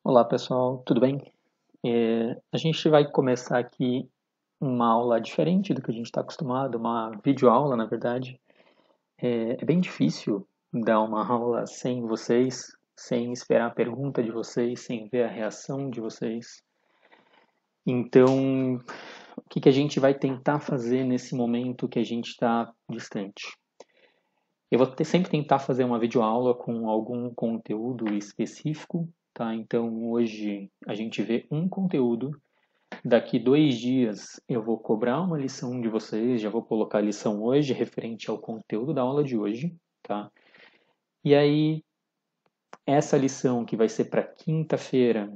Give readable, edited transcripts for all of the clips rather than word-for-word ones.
Olá pessoal, tudo bem? A gente vai começar aqui uma aula diferente do que a gente está acostumado, uma videoaula, na verdade. É bem difícil dar uma aula sem vocês, sem esperar a pergunta de vocês, sem ver a reação de vocês. Então, o que a gente vai tentar fazer nesse momento que a gente está distante? Eu vou sempre tentar fazer uma videoaula com algum conteúdo específico, tá? Então, hoje a gente vê um conteúdo. Daqui 2 dias eu vou cobrar uma lição de vocês, já vou colocar a lição hoje referente ao conteúdo da aula de hoje, tá? E aí, essa lição que vai ser para quinta-feira,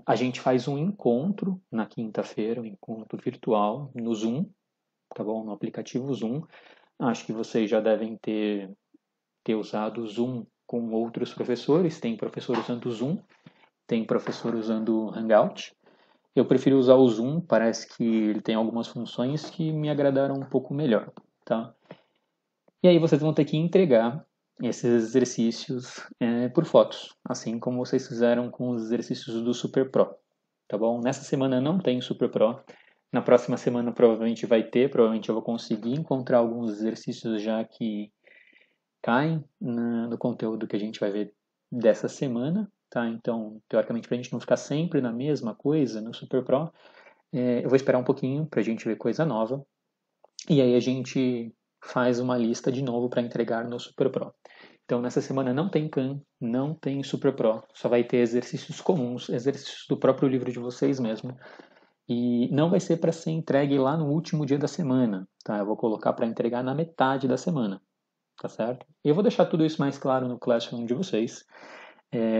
a gente faz um encontro na quinta-feira, um encontro virtual no Zoom, tá bom? No aplicativo Zoom. Acho que vocês já devem ter usado o Zoom com outros professores. Tem professor usando o Zoom, tem professor usando o Hangout. Eu prefiro usar o Zoom, parece que ele tem algumas funções que me agradaram um pouco melhor, tá? E aí vocês vão ter que entregar esses exercícios por fotos, assim como vocês fizeram com os exercícios do Super Pro, tá bom? Nessa semana não tem Super Pro, na próxima semana provavelmente vai ter, provavelmente eu vou conseguir encontrar alguns exercícios já que caem no conteúdo que a gente vai ver dessa semana, tá? Então, teoricamente, para a gente não ficar sempre na mesma coisa no Super Pro, eu vou esperar um pouquinho para a gente ver coisa nova. E aí a gente faz uma lista de novo para entregar no Super Pro. Então, nessa semana não tem Khan, não tem Super Pro, só vai ter exercícios comuns, exercícios do próprio livro de vocês mesmo. E não vai ser para ser entregue lá no último dia da semana, tá? Eu vou colocar para entregar na metade da semana, tá certo? Eu vou deixar tudo isso mais claro no Classroom de vocês.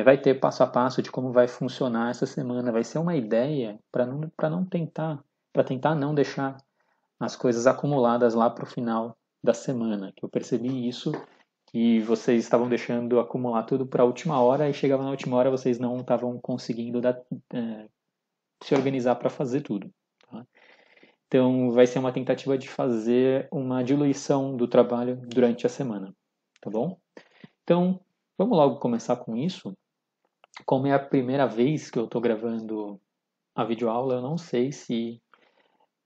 Vai ter passo a passo de como vai funcionar essa semana. Vai ser uma ideia para não tentar, para tentar não deixar as coisas acumuladas lá para o final da semana. Que eu percebi isso, que vocês estavam deixando acumular tudo para a última hora e chegava na última hora vocês não estavam conseguindo se organizar para fazer tudo. Tá? Então vai ser uma tentativa de fazer uma diluição do trabalho durante a semana, tá bom? Então vamos logo começar com isso. Como é a primeira vez que eu estou gravando a videoaula, eu não sei se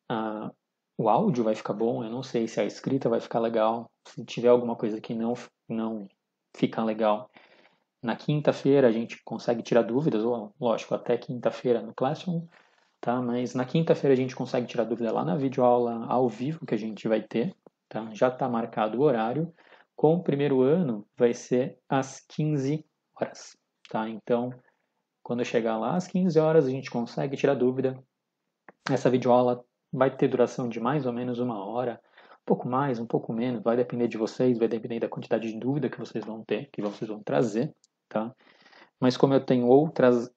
a, o áudio vai ficar bom, eu não sei se a escrita vai ficar legal, se tiver alguma coisa que não fica legal. Na quinta-feira a gente consegue tirar dúvidas, ou lógico, até quinta-feira no Classroom, tá? Mas na quinta-feira a gente consegue tirar dúvida lá na videoaula ao vivo que a gente vai ter, tá? Já está marcado o horário. Com o primeiro ano vai ser às 15 horas, tá? Então, quando eu chegar lá às 15 horas, a gente consegue tirar dúvida. Essa videoaula vai ter duração de mais ou menos 1 hora, um pouco mais, um pouco menos, vai depender de vocês, vai depender da quantidade de dúvida que vocês vão ter, que vocês vão trazer, tá? Mas como eu tenho outras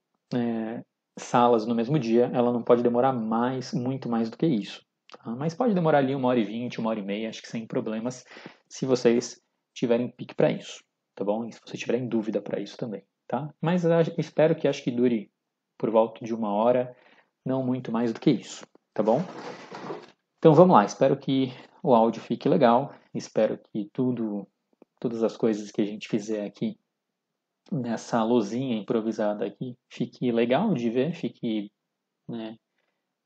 salas no mesmo dia, ela não pode demorar muito mais do que isso. Tá? Mas pode demorar ali 1 hora e 20, 1 hora e meia, acho que sem problemas, se vocês tiverem pique para isso, tá bom? E se vocês tiverem dúvida para isso também, tá? Mas espero que acho que dure por volta de 1 hora, não muito mais do que isso, tá bom? Então vamos lá, espero que o áudio fique legal, espero que todas as coisas que a gente fizer aqui nessa luzinha improvisada aqui fique legal de ver, fique, né,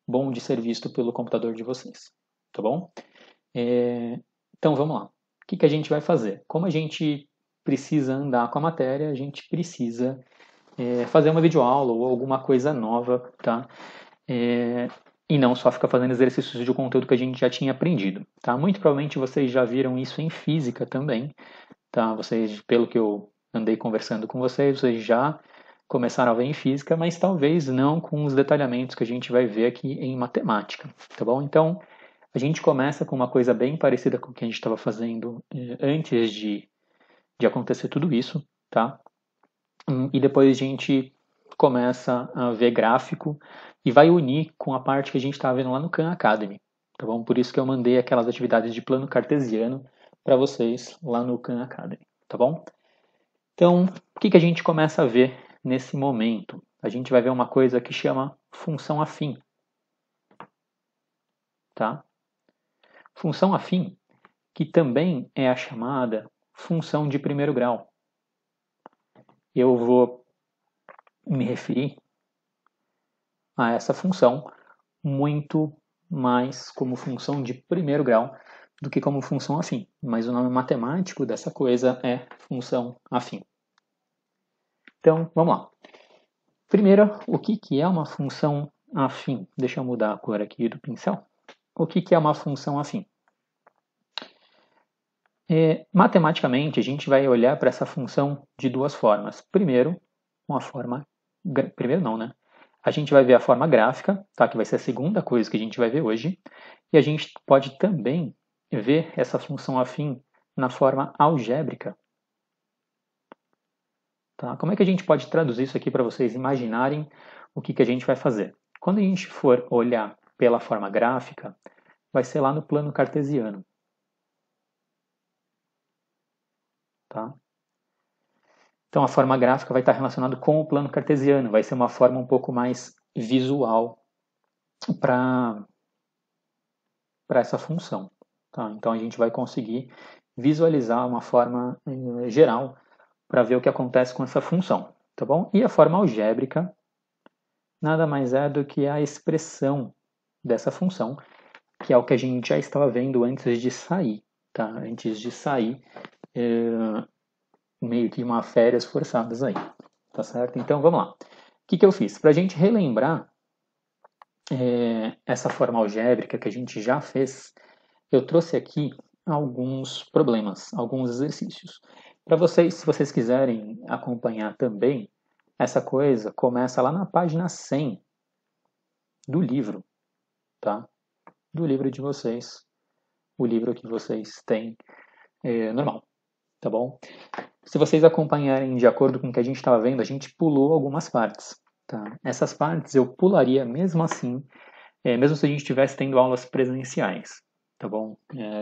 bom de ser visto pelo computador de vocês, tá bom? Então vamos lá. O que a gente vai fazer? Como a gente precisa andar com a matéria, a gente precisa fazer uma videoaula ou alguma coisa nova, tá? E não só ficar fazendo exercícios de conteúdo que a gente já tinha aprendido, tá? Muito provavelmente vocês já viram isso em física também, tá? Vocês, pelo que eu andei conversando com vocês, vocês já começaram a ver em física, mas talvez não com os detalhamentos que a gente vai ver aqui em matemática, tá bom? Então, a gente começa com uma coisa bem parecida com o que a gente estava fazendo antes de acontecer tudo isso, tá? E depois a gente começa a ver gráfico e vai unir com a parte que a gente estava vendo lá no Khan Academy, tá bom? Por isso que eu mandei aquelas atividades de plano cartesiano para vocês lá no Khan Academy, tá bom? Então, o que a gente começa a ver nesse momento? A gente vai ver uma coisa que chama função afim, tá? Função afim, que também é a chamada função de primeiro grau. Eu vou me referir a essa função muito mais como função de primeiro grau do que como função afim. Mas o nome matemático dessa coisa é função afim. Então, vamos lá. Primeiro, o que é uma função afim? Deixa eu mudar a cor aqui do pincel. O que é uma função afim? Matematicamente, a gente vai olhar para essa função de duas formas. Primeiro, uma forma... Primeiro não, né? A gente vai ver a forma gráfica, tá? Que vai ser a segunda coisa que a gente vai ver hoje. E a gente pode também ver essa função afim na forma algébrica. Tá? Como é que a gente pode traduzir isso aqui para vocês imaginarem o que a gente vai fazer? Quando a gente for olhar pela forma gráfica, vai ser lá no plano cartesiano. Tá? Então a forma gráfica vai estar relacionada com o plano cartesiano, vai ser uma forma um pouco mais visual para essa função. Tá? Então a gente vai conseguir visualizar uma forma geral para ver o que acontece com essa função. Tá bom? E a forma algébrica nada mais é do que a expressão dessa função, que é o que a gente já estava vendo antes de sair. Tá? Antes de sair, meio que uma férias forçadas aí. Tá certo? Então vamos lá. O que eu fiz? Para a gente relembrar essa forma algébrica que a gente já fez, eu trouxe aqui alguns problemas, alguns exercícios. Para vocês, se vocês quiserem acompanhar também, essa coisa começa lá na página 100 do livro, tá? Do livro de vocês, o livro que vocês têm normal, tá bom? Se vocês acompanharem de acordo com o que a gente estava vendo, a gente pulou algumas partes, tá? Essas partes eu pularia mesmo assim, mesmo se a gente estivesse tendo aulas presenciais, tá bom?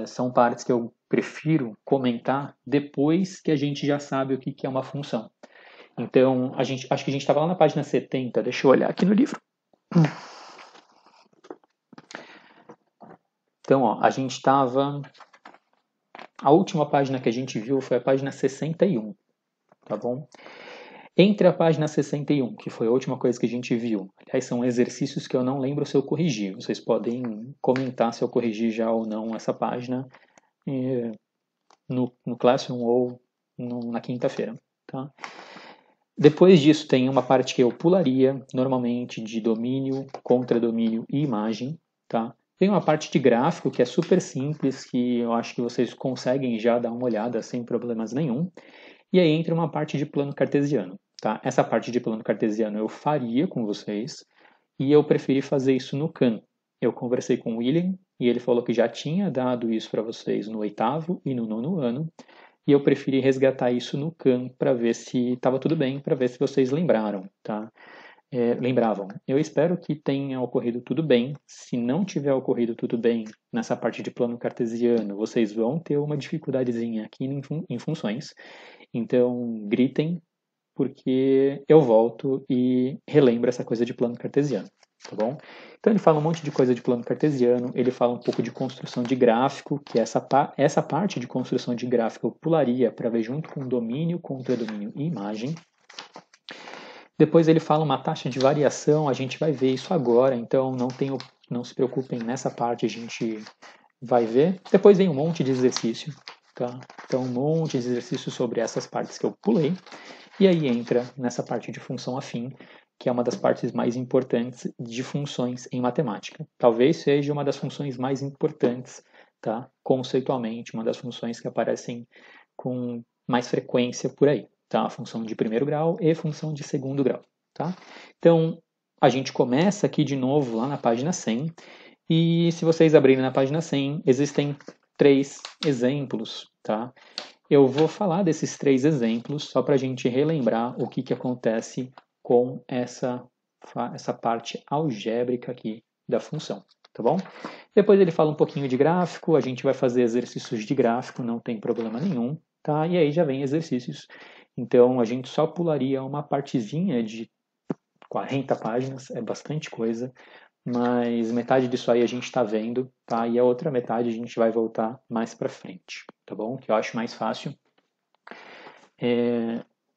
São partes que eu prefiro comentar depois que a gente já sabe o que é uma função. Então, acho que a gente estava lá na página 70, deixa eu olhar aqui no livro. Então, ó, a gente estava... A última página que a gente viu foi a página 61, tá bom? Entre a página 61, que foi a última coisa que a gente viu, aliás, são exercícios que eu não lembro se eu corrigi. Vocês podem comentar se eu corrigi já ou não essa página no Classroom ou na quinta-feira, tá? Depois disso tem uma parte que eu pularia, normalmente de domínio, contradomínio e imagem, tá? Tem uma parte de gráfico que é super simples, que eu acho que vocês conseguem já dar uma olhada sem problemas nenhum. E aí entra uma parte de plano cartesiano, tá? Essa parte de plano cartesiano eu faria com vocês e eu preferi fazer isso no Khan. Eu conversei com o William e ele falou que já tinha dado isso para vocês no 8º e no 9º ano. E eu preferi resgatar isso no Khan para ver se estava tudo bem, para ver se vocês lembraram, tá? Lembravam. Eu espero que tenha ocorrido tudo bem. Se não tiver ocorrido tudo bem nessa parte de plano cartesiano, vocês vão ter uma dificuldadezinha aqui em funções. Então, gritem, porque eu volto e relembro essa coisa de plano cartesiano, tá bom? Então ele fala um monte de coisa de plano cartesiano, ele fala um pouco de construção de gráfico, que essa parte de construção de gráfico eu pularia para ver junto com domínio, contradomínio e imagem. Depois ele fala uma taxa de variação, a gente vai ver isso agora, então não se preocupem nessa parte, a gente vai ver. Depois vem um monte de exercício, tá? Então um monte de exercício sobre essas partes que eu pulei. E aí entra nessa parte de função afim, que é uma das partes mais importantes de funções em matemática. Talvez seja uma das funções mais importantes, tá? Conceitualmente, uma das funções que aparecem com mais frequência por aí, tá? A função de primeiro grau e função de segundo grau, tá? Então, a gente começa aqui de novo lá na página 100, e se vocês abrirem na página 100, existem 3 exemplos, tá? Eu vou falar desses 3 exemplos só para a gente relembrar o que acontece com essa parte algébrica aqui da função, tá bom? Depois ele fala um pouquinho de gráfico, a gente vai fazer exercícios de gráfico, não tem problema nenhum, tá? E aí já vem exercícios. Então a gente só pularia uma partezinha de 40 páginas, é bastante coisa, mas metade disso aí a gente está vendo, tá? E a outra metade a gente vai voltar mais para frente, tá bom? Que eu acho mais fácil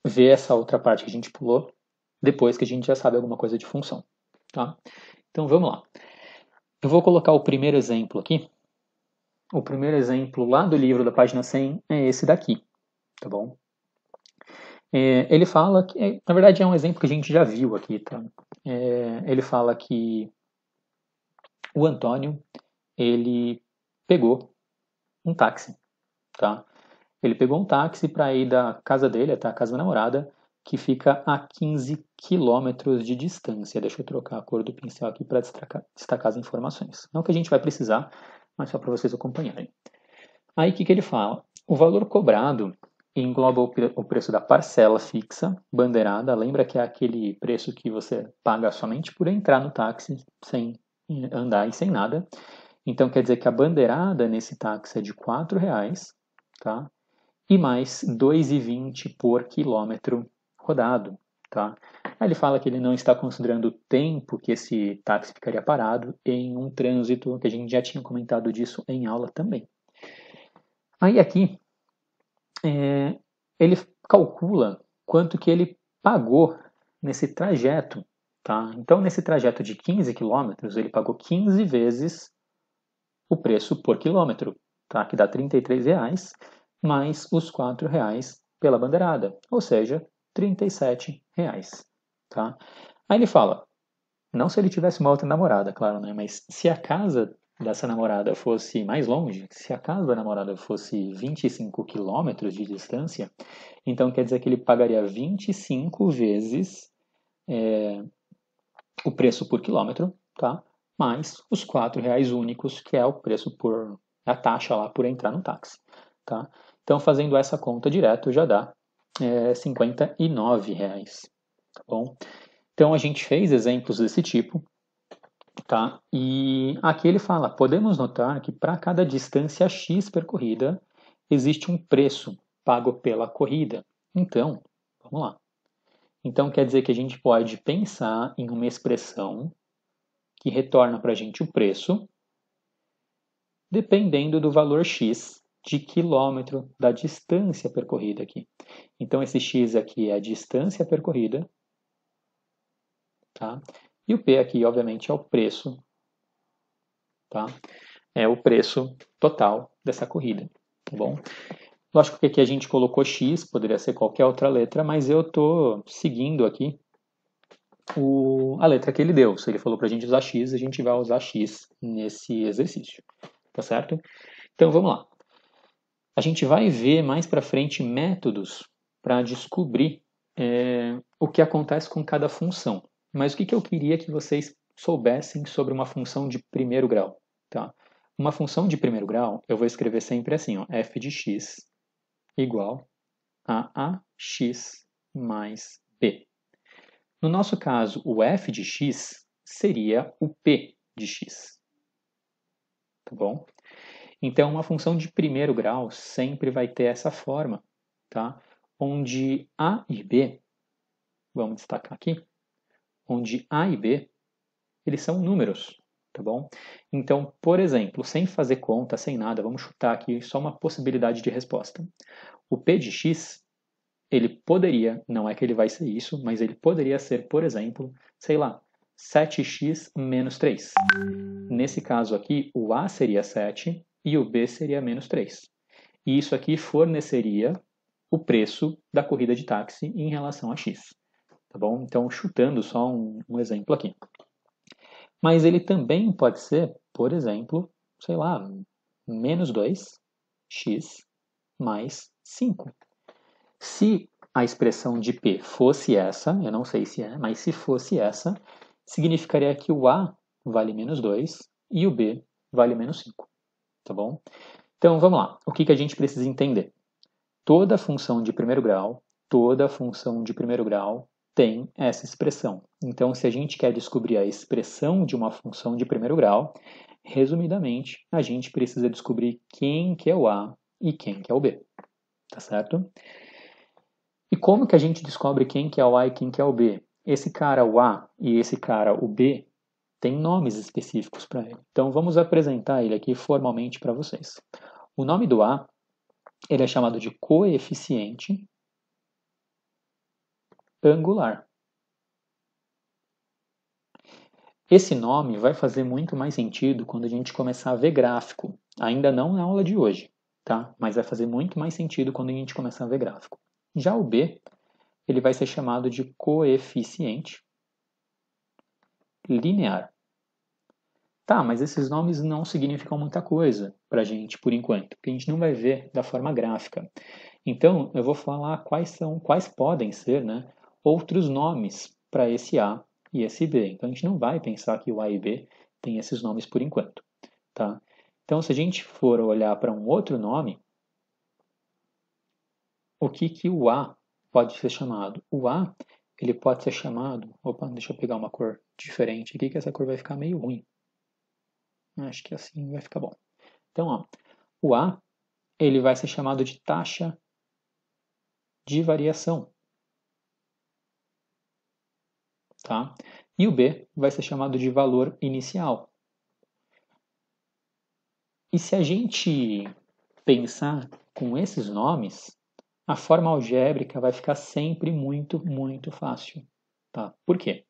ver essa outra parte que a gente pulou depois que a gente já sabe alguma coisa de função. Tá? Então vamos lá. Eu vou colocar o primeiro exemplo aqui. O primeiro exemplo lá do livro da página 100 é esse daqui, tá bom? Ele fala que, na verdade, é um exemplo que a gente já viu aqui, tá? Ele fala que o Antônio, ele pegou um táxi, tá? Ele pegou um táxi para ir da casa dele até a casa da namorada, que fica a 15 quilômetros de distância. Deixa eu trocar a cor do pincel aqui para destacar as informações. Não que a gente vai precisar, mas só para vocês acompanharem. Aí o que ele fala? O valor cobrado engloba o preço da parcela fixa, bandeirada. Lembra que é aquele preço que você paga somente por entrar no táxi, sem andar e sem nada. Então quer dizer que a bandeirada nesse táxi é de R$ 4, tá? E mais 2,20 por quilômetro rodado, tá? Aí ele fala que ele não está considerando o tempo que esse táxi ficaria parado em um trânsito, que a gente já tinha comentado disso em aula também. Aí aqui ele calcula quanto que ele pagou nesse trajeto, tá? Então nesse trajeto de 15 quilômetros ele pagou 15 vezes o preço por quilômetro, tá? Que dá R$ 33 mais os R$ 4 pela bandeirada, ou seja, R$ 37, tá? Aí ele fala, não se ele tivesse uma outra namorada, claro, né? Mas se a casa dessa namorada fosse mais longe, se a casa da namorada fosse 25 quilômetros de distância, então quer dizer que ele pagaria 25 vezes o preço por quilômetro, tá? Mais os R$ 4 únicos, que é o preço por a taxa lá por entrar no táxi, tá? Então, fazendo essa conta direto, já dá R$ 59, tá bom? Então, a gente fez exemplos desse tipo, tá? E aqui ele fala, podemos notar que para cada distância x percorrida, existe um preço pago pela corrida. Então, vamos lá. Então, quer dizer que a gente pode pensar em uma expressão que retorna para a gente o preço, dependendo do valor x de quilômetro da distância percorrida aqui. Então, esse x aqui é a distância percorrida, tá? E o p aqui, obviamente, é o preço, tá? É o preço total dessa corrida, tá bom? Lógico que aqui a gente colocou x, poderia ser qualquer outra letra, mas eu estou seguindo aqui a letra que ele deu. Se ele falou para a gente usar x, a gente vai usar x nesse exercício, tá certo? Então vamos lá. A gente vai ver mais para frente métodos para descobrir o que acontece com cada função. Mas o que eu queria que vocês soubessem sobre uma função de primeiro grau? Tá? Uma função de primeiro grau, eu vou escrever sempre assim, ó, f de x igual a ax mais b. No nosso caso, o f de x seria o p de x. Tá bom? Então, uma função de primeiro grau sempre vai ter essa forma, tá? Onde a e b, vamos destacar aqui, onde a e b, eles são números, tá bom? Então, por exemplo, sem fazer conta, sem nada, vamos chutar aqui só uma possibilidade de resposta. O p de x, ele poderia, não é que ele vai ser isso, mas ele poderia ser, por exemplo, sei lá, 7x menos 3. Nesse caso aqui, o a seria 7 e o b seria menos 3. E isso aqui forneceria o preço da corrida de táxi em relação a x. Tá bom? Então, chutando só um exemplo aqui. Mas ele também pode ser, por exemplo, sei lá, menos 2x mais 5. Se a expressão de P fosse essa, eu não sei se é, mas se fosse essa, significaria que o A vale menos 2 e o B vale menos 5. Tá bom? Então, vamos lá. O que a gente precisa entender? Toda função de primeiro grau, tem essa expressão. Então, se a gente quer descobrir a expressão de uma função de primeiro grau, resumidamente, a gente precisa descobrir quem que é o A e quem que é o B. Tá certo? E como que a gente descobre quem que é o A e quem que é o B? Esse cara, o A, e esse cara, o B, tem nomes específicos para ele. Então, vamos apresentar ele aqui formalmente para vocês. O nome do A, ele é chamado de coeficiente angular. Esse nome vai fazer muito mais sentido quando a gente começar a ver gráfico. Ainda não na aula de hoje, tá? Mas vai fazer muito mais sentido quando a gente começar a ver gráfico. Já o B, ele vai ser chamado de coeficiente linear. Tá, mas esses nomes não significam muita coisa para a gente por enquanto, porque a gente não vai ver da forma gráfica. Então, eu vou falar quais podem ser, né, outros nomes para esse A e esse B. Então, a gente não vai pensar que o A e B tem esses nomes por enquanto, tá? Então, se a gente for olhar para um outro nome, o que o A pode ser chamado? O A, ele pode ser chamado... Opa, deixa eu pegar uma cor diferente aqui, que essa cor vai ficar meio ruim. Acho que assim vai ficar bom. Então, ó, o A, ele vai ser chamado de taxa de variação, tá? E o B vai ser chamado de valor inicial. E se a gente pensar com esses nomes, a forma algébrica vai ficar sempre muito, muito fácil, tá? Por quê?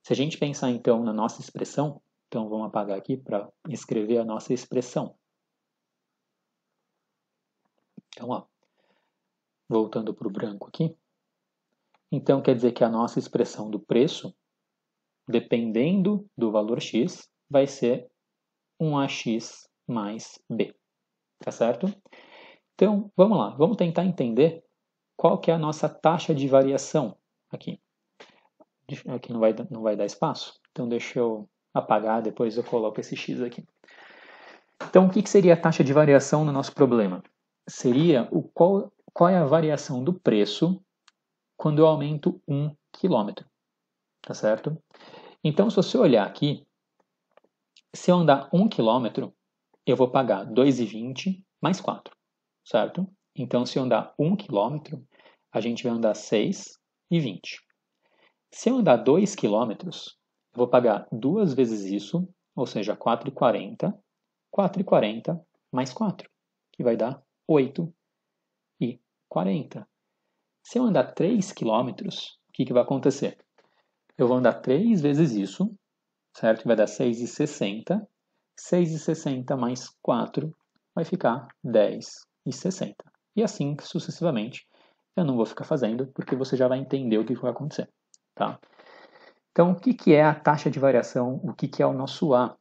Se a gente pensar então na nossa expressão, então vamos apagar aqui para escrever a nossa expressão. Então, ó, voltando para o branco aqui. Então, quer dizer que a nossa expressão do preço, dependendo do valor x, vai ser um AX mais B. Tá certo? Então, vamos lá. Vamos tentar entender qual que é a nossa taxa de variação aqui. Aqui não vai dar espaço. Então, deixa eu apagar, depois eu coloco esse x aqui. Então, o que seria a taxa de variação no nosso problema? Seria qual é a variação do preço quando eu aumento 1 km. Tá certo? Então, se você olhar aqui, se eu andar 1 km, eu vou pagar 2,20 mais 4, certo? Então, se eu andar 1 km, a gente vai andar 6,20. Se eu andar 2 km, eu vou pagar 2 vezes isso, ou seja, 4,40. 4,40 mais 4, que vai dar 8,40. Se eu andar 3 km, o que vai acontecer? Eu vou andar 3 vezes isso, certo? Vai dar 6,60. 6,60 mais 4 vai ficar 10,60. E assim sucessivamente. Eu não vou ficar fazendo, porque você já vai entender o que vai acontecer. Tá? Então, o que é a taxa de variação? O que é o nosso A?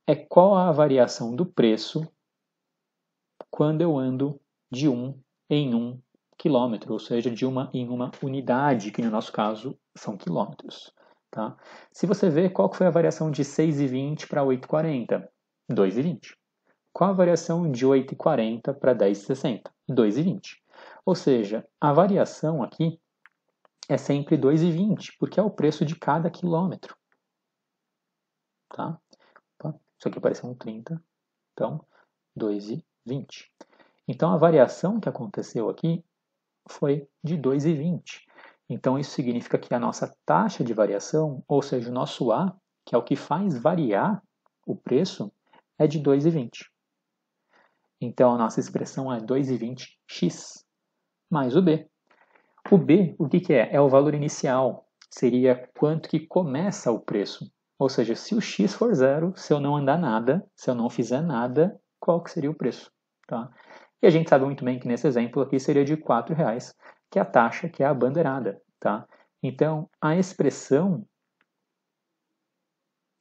É qual a variação do preço quando eu ando de 1 em 1 quilômetro, ou seja, de uma em uma unidade, que no nosso caso são quilômetros. Tá? Se você ver qual foi a variação de 6,20 para 8,40, 2,20. Qual a variação de 8,40 para 10,60? 2,20. Ou seja, a variação aqui é sempre 2,20, porque é o preço de cada quilômetro. Tá? Isso aqui apareceu um 30, então 2,20. Então a variação que aconteceu aqui foi de 2,20. Então isso significa que a nossa taxa de variação, ou seja, o nosso A, que é o que faz variar o preço, é de 2,20. Então a nossa expressão é 2,20x mais o B. O B, o que é? É o valor inicial. Seria quanto que começa o preço. Ou seja, se o x for zero, se eu não andar nada, se eu não fizer nada, qual que seria o preço? Tá? E a gente sabe muito bem que nesse exemplo aqui seria de R$4, que é a taxa, que é a bandeirada. Tá? Então, a expressão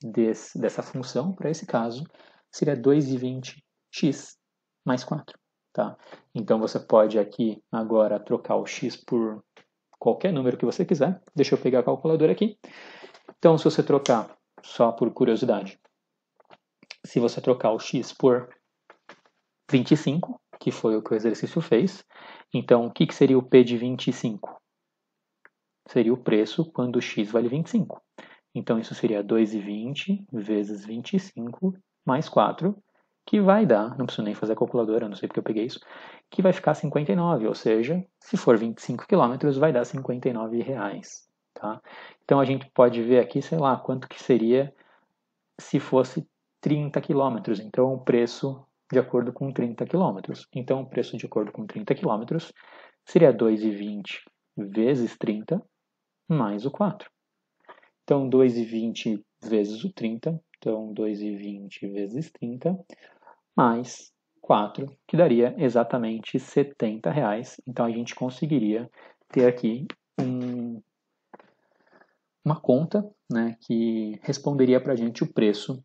dessa função, para esse caso, seria 2,20x mais 4. Tá? Então, você pode aqui agora trocar o x por qualquer número que você quiser. Deixa eu pegar a calculadora aqui. Então, se você trocar, só por curiosidade, se você trocar o x por 25, que foi o que o exercício fez, então o que seria o P de 25? Seria o preço quando o x vale 25. Então, isso seria 2,20 vezes 25 mais 4, que vai dar, não preciso nem fazer a calculadora, não sei porque eu peguei isso, que vai ficar 59, ou seja, se for 25 km, vai dar R$59. Tá? Então, a gente pode ver aqui, sei lá, quanto que seria se fosse 30 km. Então, o preço de acordo com 30 km. Então, o preço de acordo com 30 km seria 2,20 vezes 30 mais o 4. Então, 2,20 vezes o 30, então 2,20 vezes 30, mais 4, que daria exatamente R$70. Então, a gente conseguiria ter aqui uma conta, né, que responderia para a gente o preço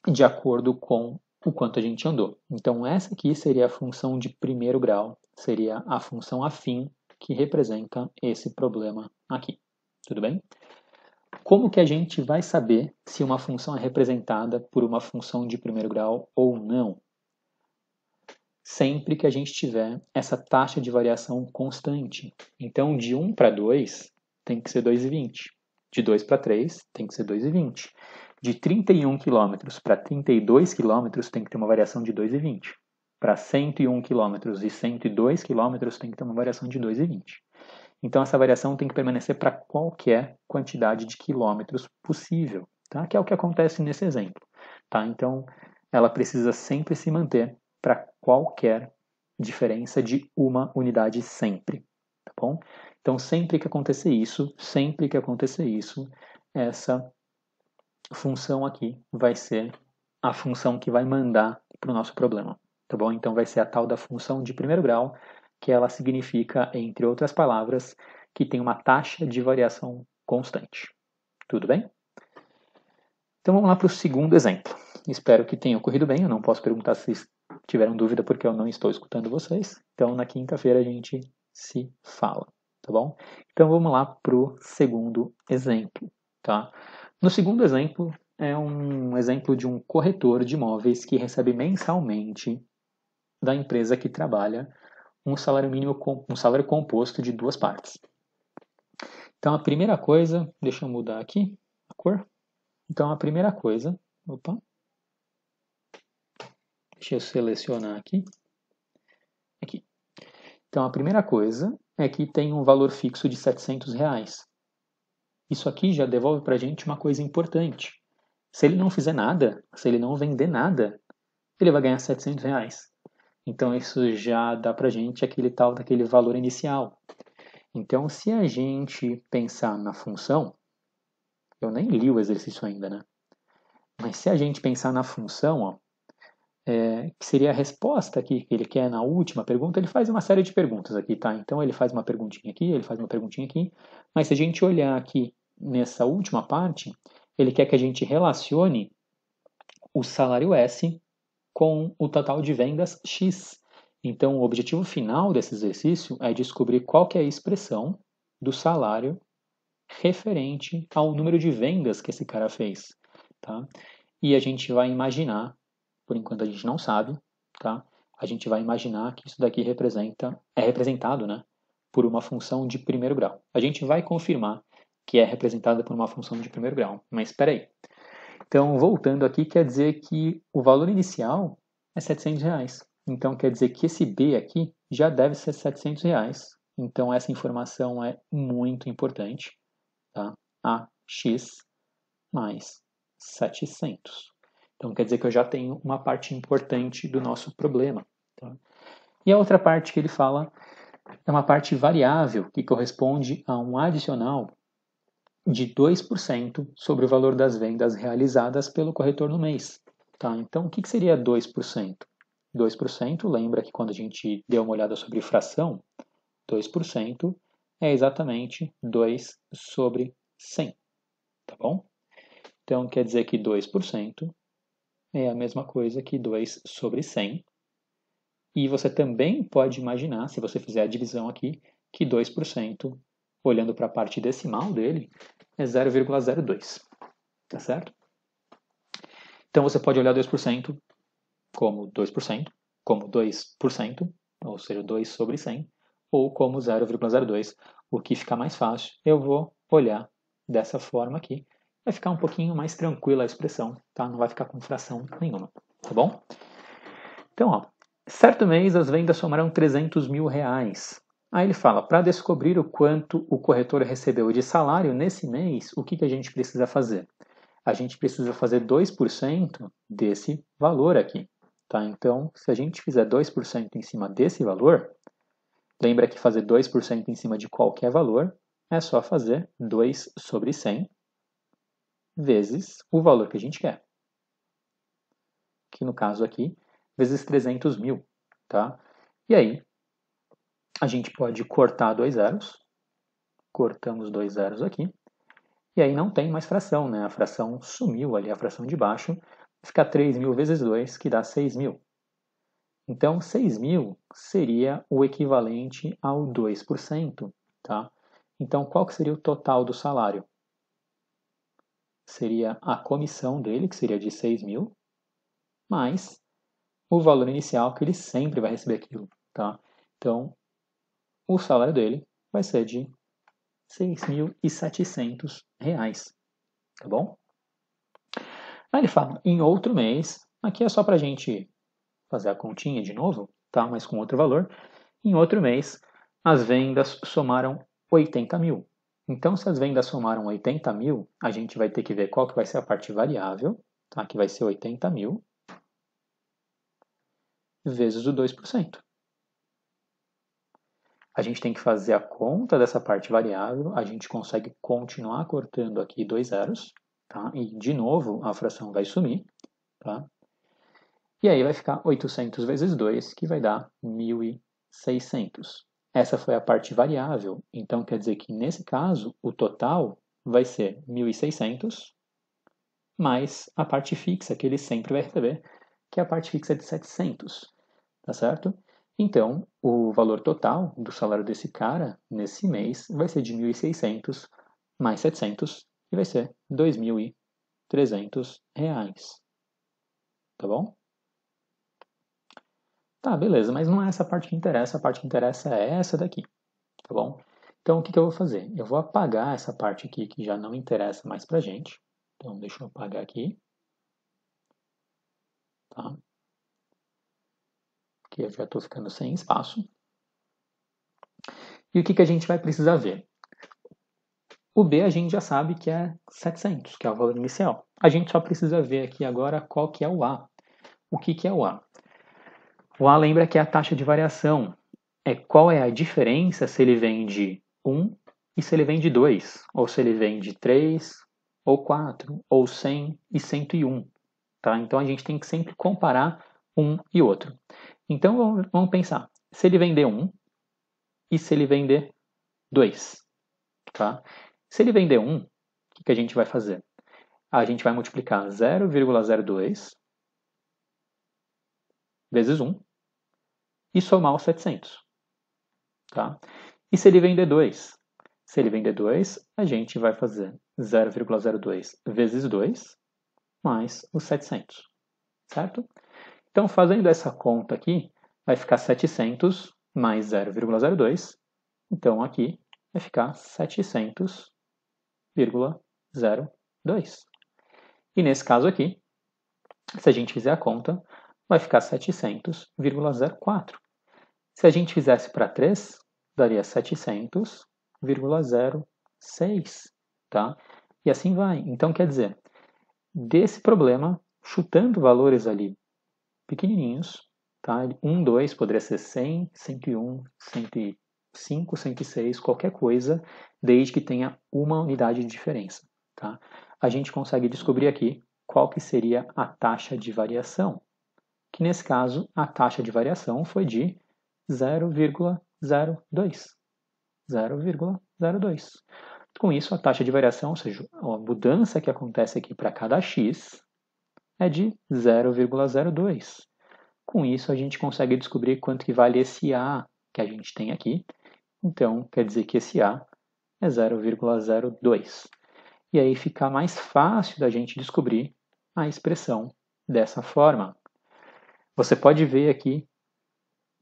de acordo com o quanto a gente andou. Então, essa aqui seria a função de primeiro grau, seria a função afim que representa esse problema aqui. Tudo bem? Como que a gente vai saber se uma função é representada por uma função de primeiro grau ou não? Sempre que a gente tiver essa taxa de variação constante. Então, de 1 para 2 tem que ser 2,20. De 2 para 3 tem que ser 2,20. De 31 km para 32 km tem que ter uma variação de 2,20. Para 101 km e 102 km tem que ter uma variação de 2,20. Então, essa variação tem que permanecer para qualquer quantidade de quilômetros possível, tá? Que é o que acontece nesse exemplo. Tá? Então, ela precisa sempre se manter para qualquer diferença de uma unidade sempre. Tá bom? Então, sempre que acontecer isso, essa função aqui vai ser a função que vai mandar para o nosso problema. Tá bom? Então, vai ser a tal da função de primeiro grau, que ela significa, entre outras palavras, que tem uma taxa de variação constante. Tudo bem? Então vamos lá para o segundo exemplo. Espero que tenha ocorrido bem, eu não posso perguntar se tiveram dúvida porque eu não estou escutando vocês. Então na quinta-feira a gente se fala, tá bom? Então vamos lá para o segundo exemplo, tá? No segundo exemplo, é um exemplo de um corretor de imóveis que recebe mensalmente da empresa que trabalha um salário mínimo, um salário composto de duas partes. Então a primeira coisa, deixa eu mudar aqui a cor. Então a primeira coisa, deixa eu selecionar aqui. Então a primeira coisa é que tem um valor fixo de R$700. Isso aqui já devolve para a gente uma coisa importante. Se ele não fizer nada, se ele não vender nada, ele vai ganhar R$700. Então isso já dá para a gente aquele tal daquele valor inicial. Então se a gente pensar na função, eu nem li o exercício ainda, né? Mas se a gente pensar na função, ó, que seria a resposta aqui que ele quer na última pergunta, ele faz uma série de perguntas aqui, tá? Então ele faz uma perguntinha aqui, ele faz uma perguntinha aqui, mas se a gente olhar aqui nessa última parte, ele quer que a gente relacione o salário S com o total de vendas X. Então o objetivo final desse exercício é descobrir qual que é a expressão do salário referente ao número de vendas que esse cara fez, tá? E a gente vai imaginar, por enquanto a gente não sabe, tá? A gente vai imaginar que isso daqui é representado, né, por uma função de primeiro grau. A gente vai confirmar que é representada por uma função de primeiro grau, mas espera aí. Então, voltando aqui, quer dizer que o valor inicial é R$700. Então, quer dizer que esse B aqui já deve ser R$700. Então, essa informação é muito importante. Tá? AX mais 700. Então quer dizer que eu já tenho uma parte importante do nosso problema. Tá? E a outra parte que ele fala é uma parte variável, que corresponde a um adicional de 2% sobre o valor das vendas realizadas pelo corretor no mês. Tá? Então o que seria 2%? 2%, lembra que quando a gente deu uma olhada sobre fração, 2% é exatamente 2 sobre 100. Tá bom? Então, quer dizer que 2% é a mesma coisa que 2 sobre 100. E você também pode imaginar, se você fizer a divisão aqui, que 2%, olhando para a parte decimal dele, é 0,02. Tá certo? Então, você pode olhar 2% como 2%, como 2%, ou seja, 2 sobre 100, ou como 0,02. O que fica mais fácil, eu vou olhar dessa forma aqui. Vai ficar um pouquinho mais tranquila a expressão, tá? Não vai ficar com fração nenhuma, tá bom? Então, ó, certo mês as vendas somaram R$300 mil. Aí ele fala, para descobrir o quanto o corretor recebeu de salário nesse mês, o que a gente precisa fazer? A gente precisa fazer 2% desse valor aqui, tá? Então, se a gente fizer 2% em cima desse valor, lembra que fazer 2% em cima de qualquer valor é só fazer 2 sobre 100, vezes o valor que a gente quer. Que no caso aqui, vezes 300 mil, tá? E aí, a gente pode cortar 2 zeros. Cortamos 2 zeros aqui. E aí não tem mais fração, né? A fração sumiu ali, a fração de baixo. Fica 3.000 vezes 2, que dá 6.000. Então, 6.000 seria o equivalente ao 2%, tá? Então, qual que seria o total do salário? Seria a comissão dele, que seria de 6.000, mais o valor inicial, que ele sempre vai receber aquilo, tá? Então, o salário dele vai ser de R$ 6.700, tá bom? Aí ele fala, em outro mês, aqui é só para a gente fazer a continha de novo, tá? Mas com outro valor. Em outro mês, as vendas somaram 80 mil. Então, se as vendas somaram 80 mil, a gente vai ter que ver qual que vai ser a parte variável, tá? Que vai ser 80 mil vezes o 2%. A gente tem que fazer a conta dessa parte variável, a gente consegue continuar cortando aqui 2 zeros, tá? E, de novo, a fração vai sumir, tá? E aí vai ficar 800 vezes 2, que vai dar 1.600. Essa foi a parte variável, então quer dizer que nesse caso o total vai ser 1.600 mais a parte fixa que ele sempre vai receber, que é a parte fixa de 700, tá certo? Então, o valor total do salário desse cara nesse mês vai ser de 1.600 mais 700, e vai ser R$ 2.300, tá bom? Tá, beleza, mas não é essa parte que interessa, a parte que interessa é essa daqui, tá bom? Então, o que eu vou fazer? Eu vou apagar essa parte aqui que já não interessa mais pra gente. Então, deixa eu apagar aqui. Tá? Porque eu já estou ficando sem espaço. E o que a gente vai precisar ver? O B a gente já sabe que é 700, que é o valor inicial. A gente só precisa ver aqui agora qual que é o A. O que é o A? O A lembra que é a taxa de variação. Qual é a diferença se ele vem de 1 e se ele vem de 2, ou se ele vem de 3, ou 4, ou 100 e 101. Tá? Então a gente tem que sempre comparar um e outro. Então vamos pensar, se ele vender 1 e se ele vender 2. Tá? Se ele vender 1, o que a gente vai fazer? A gente vai multiplicar 0,02 vezes 1 e somar os 700. Tá? E se ele vender 2? Se ele vender 2, a gente vai fazer 0,02 vezes 2 mais os 700, certo? Então, fazendo essa conta aqui, vai ficar 700 mais 0,02. Então, aqui vai ficar 700,02. E nesse caso aqui, se a gente fizer a conta, vai ficar 700,04. Se a gente fizesse para 3, daria 700,06, tá? E assim vai. Então, quer dizer, desse problema, chutando valores ali pequenininhos, tá? 1, 2 poderia ser 100, 101, 105, 106, qualquer coisa, desde que tenha uma unidade de diferença, tá? A gente consegue descobrir aqui qual que seria a taxa de variação, que nesse caso a taxa de variação foi de 0,02. 0,02. Com isso, a taxa de variação, ou seja, a mudança que acontece aqui para cada x, é de 0,02. Com isso, a gente consegue descobrir quanto que vale esse A que a gente tem aqui. Então, quer dizer que esse A é 0,02. E aí fica mais fácil da gente descobrir a expressão dessa forma. Você pode ver aqui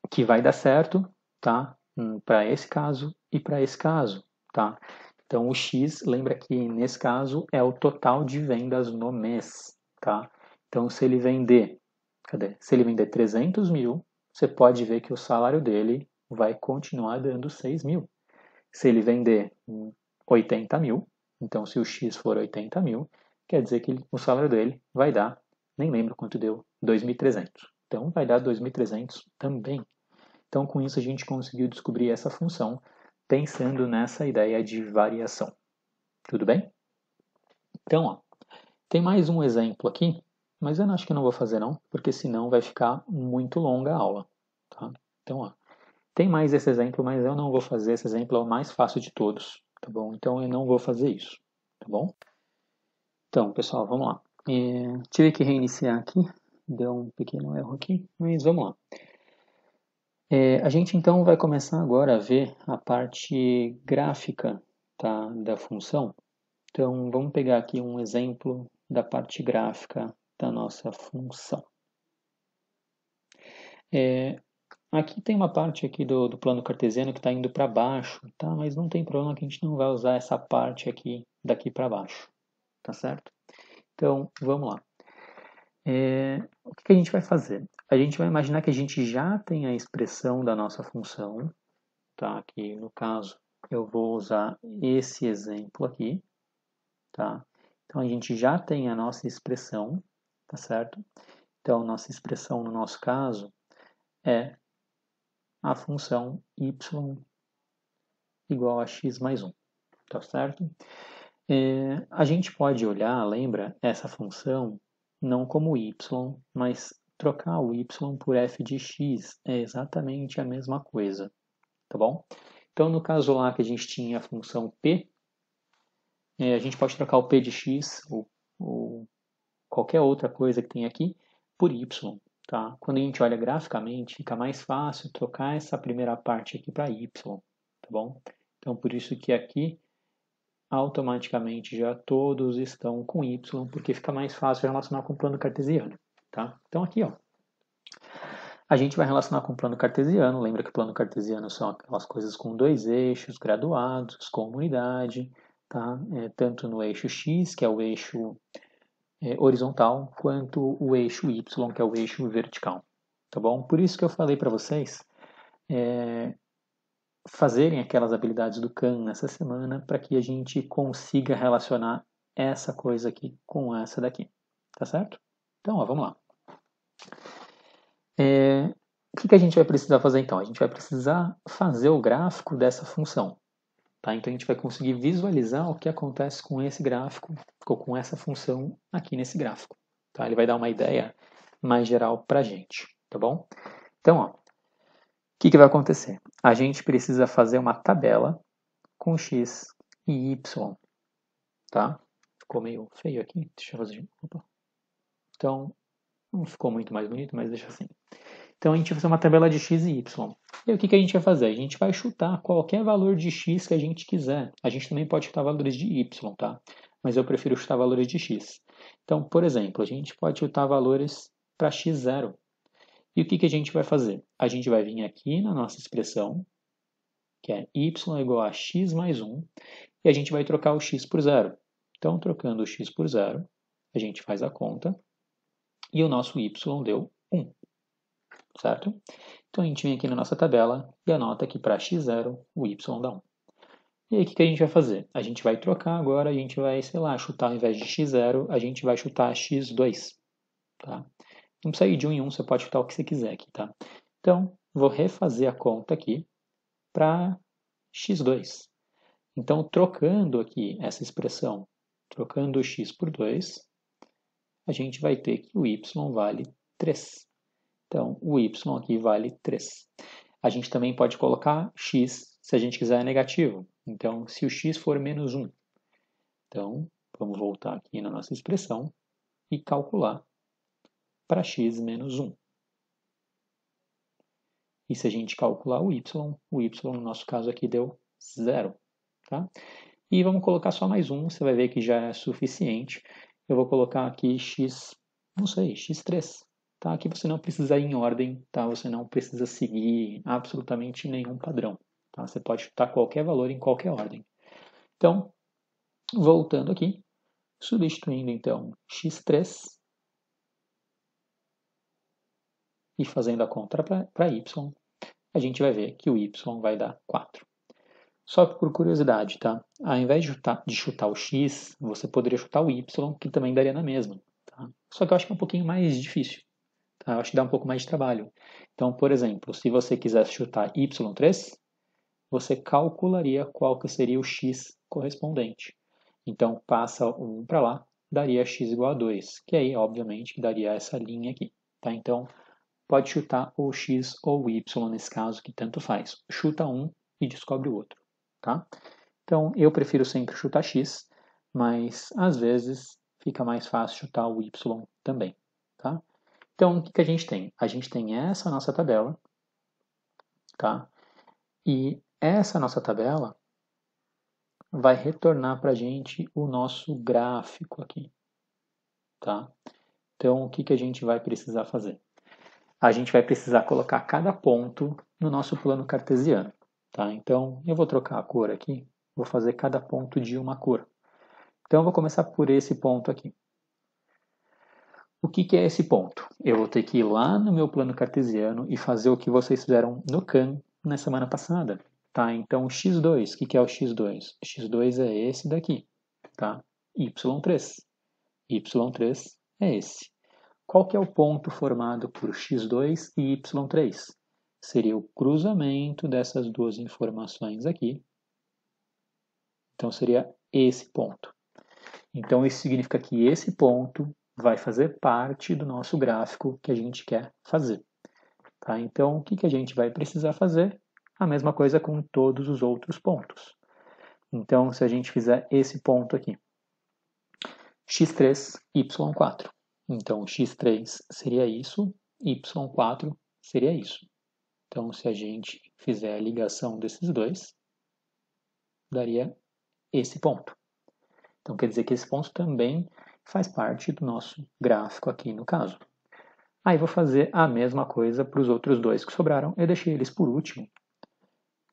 que vai dar certo, tá? Para esse caso e para esse caso, tá? Então, o X, lembra que nesse caso é o total de vendas no mês, tá? Então, se ele vender, Se ele vender 300 mil, você pode ver que o salário dele vai continuar dando 6 mil. Se ele vender 80 mil, então se o X for 80 mil, quer dizer que o salário dele vai dar, nem lembro quanto deu, 2.300. Então, vai dar 2.300 também. Então, com isso, a gente conseguiu descobrir essa função pensando nessa ideia de variação. Tudo bem? Então, ó, tem mais um exemplo aqui, mas eu acho que eu não vou fazer não, porque senão vai ficar muito longa a aula. Tá? Então, ó, tem mais esse exemplo, mas eu não vou fazer. Esse exemplo é o mais fácil de todos, tá bom? Então eu não vou fazer isso, tá bom? Então, pessoal, vamos lá. Tive que reiniciar aqui, deu um pequeno erro aqui, mas vamos lá. A gente então vai começar agora a ver a parte gráfica, tá, da função. Então, vamos pegar aqui um exemplo da parte gráfica da nossa função. Aqui tem uma parte aqui do plano cartesiano que está indo para baixo, tá? Mas não tem problema que a gente não vai usar essa parte aqui daqui para baixo, tá certo? Então, vamos lá. O que a gente vai fazer? A gente vai imaginar que a gente já tem a expressão da nossa função, tá? Aqui no caso eu vou usar esse exemplo aqui, tá? Então a gente já tem a nossa expressão, tá certo? Então nossa expressão no nosso caso é a função y igual a x mais 1, tá certo? A gente pode olhar, lembra, essa função não como y, mas trocar o y por f de x é exatamente a mesma coisa, tá bom? Então, no caso lá que a gente tinha a função p, a gente pode trocar o p de x ou qualquer outra coisa que tem aqui por y, tá? Quando a gente olha graficamente, fica mais fácil trocar essa primeira parte aqui para y, tá bom? Então, por isso que aqui automaticamente já todos estão com y, porque fica mais fácil relacionar com o plano cartesiano, tá? Então aqui, ó, a gente vai relacionar com o plano cartesiano. Lembra que o plano cartesiano são aquelas coisas com dois eixos graduados, com uma unidade, tá? Tanto no eixo x, que é o eixo horizontal, quanto o eixo y, que é o eixo vertical, tá bom? Por isso que eu falei para vocês fazerem aquelas habilidades do Khan nessa semana para que a gente consiga relacionar essa coisa aqui com essa daqui, tá certo? Então, ó, vamos lá. O que a gente vai precisar fazer então? A gente vai precisar fazer o gráfico dessa função, tá? Então a gente vai conseguir visualizar o que acontece com esse gráfico, ou com essa função aqui nesse gráfico, tá? Ele vai dar uma ideia mais geral para a gente, tá bom? Então, ó, o que vai acontecer? A gente precisa fazer uma tabela com x e y, tá? Ficou meio feio aqui, deixa eu fazer. Opa. Então, não ficou muito mais bonito, mas deixa assim. Então, a gente vai fazer uma tabela de x e y. E o que a gente vai fazer? A gente vai chutar qualquer valor de x que a gente quiser. A gente também pode chutar valores de y, tá? Mas eu prefiro chutar valores de x. Então, por exemplo, a gente pode chutar valores para x0. E o que a gente vai fazer? A gente vai vir aqui na nossa expressão, que é y igual a x mais 1, e a gente vai trocar o x por 0. Então, trocando o x por 0, a gente faz a conta, e o nosso y deu 1, certo? Então, a gente vem aqui na nossa tabela e anota que para x0, o y dá 1. E aí, o que a gente vai fazer? A gente vai trocar agora, a gente vai, sei lá, chutar ao invés de x0, a gente vai chutar x2, tá? Não precisa ir de 1 em 1, você pode chutar o que você quiser aqui, tá? Então, vou refazer a conta aqui para x2. Então, trocando aqui essa expressão, trocando o x por 2, a gente vai ter que o y vale 3. Então, o y aqui vale 3. A gente também pode colocar x, se a gente quiser, negativo. Então, se o x for menos 1. Então, vamos voltar aqui na nossa expressão e calcular para x menos 1. E se a gente calcular o y no nosso caso aqui deu 0. Tá? E vamos colocar só mais um, você vai ver que já é suficiente. Eu vou colocar aqui x, não sei, x3. Tá? Aqui você não precisa ir em ordem, tá? Você não precisa seguir absolutamente nenhum padrão. Tá? Você pode chutar qualquer valor em qualquer ordem. Então, voltando aqui, substituindo então x3 e fazendo a conta para y, a gente vai ver que o y vai dar 4. Só que por curiosidade, tá? Ao invés de chutar o x, você poderia chutar o y, que também daria na mesma. Tá? Só que eu acho que é um pouquinho mais difícil. Tá? Eu acho que dá um pouco mais de trabalho. Então, por exemplo, se você quisesse chutar y3, você calcularia qual que seria o x correspondente. Então, passa o 1 para lá, daria x igual a 2, que aí, obviamente, que daria essa linha aqui. Tá? Então, pode chutar o x ou o y nesse caso, que tanto faz. Chuta um e descobre o outro. Tá? Então, eu prefiro sempre chutar x, mas às vezes fica mais fácil chutar o y também. Tá? Então, o que a gente tem? A gente tem essa nossa tabela, tá? E essa nossa tabela vai retornar para a gente o nosso gráfico aqui, tá? Então, o que a gente vai precisar fazer? A gente vai precisar colocar cada ponto no nosso plano cartesiano, tá? Então, eu vou trocar a cor aqui, vou fazer cada ponto de uma cor. Então, eu vou começar por esse ponto aqui. O que é esse ponto? Eu vou ter que ir lá no meu plano cartesiano e fazer o que vocês fizeram no CAN na semana passada, tá? Então, x2, o que é o x2? X2 é esse daqui, tá? y3. y3 é esse. Qual que é o ponto formado por x2 e y3? Seria o cruzamento dessas duas informações aqui. Então, seria esse ponto. Então, isso significa que esse ponto vai fazer parte do nosso gráfico que a gente quer fazer. Tá? Então, o que a gente vai precisar fazer? A mesma coisa com todos os outros pontos. Então, se a gente fizer esse ponto aqui, x3, y4. Então, x3 seria isso, y4 seria isso. Então, se a gente fizer a ligação desses dois, daria esse ponto. Então, quer dizer que esse ponto também faz parte do nosso gráfico aqui no caso. Aí vou fazer a mesma coisa para os outros dois que sobraram. Eu deixei eles por último,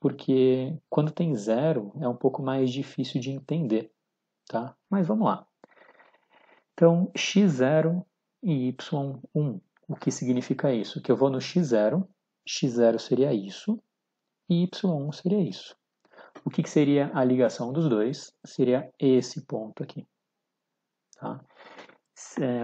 porque quando tem zero é um pouco mais difícil de entender, tá? Mas vamos lá. Então, x0 e y1. O que significa isso? Que eu vou no x0 seria isso, e y1 seria isso. O que seria a ligação dos dois? Seria esse ponto aqui. Tá?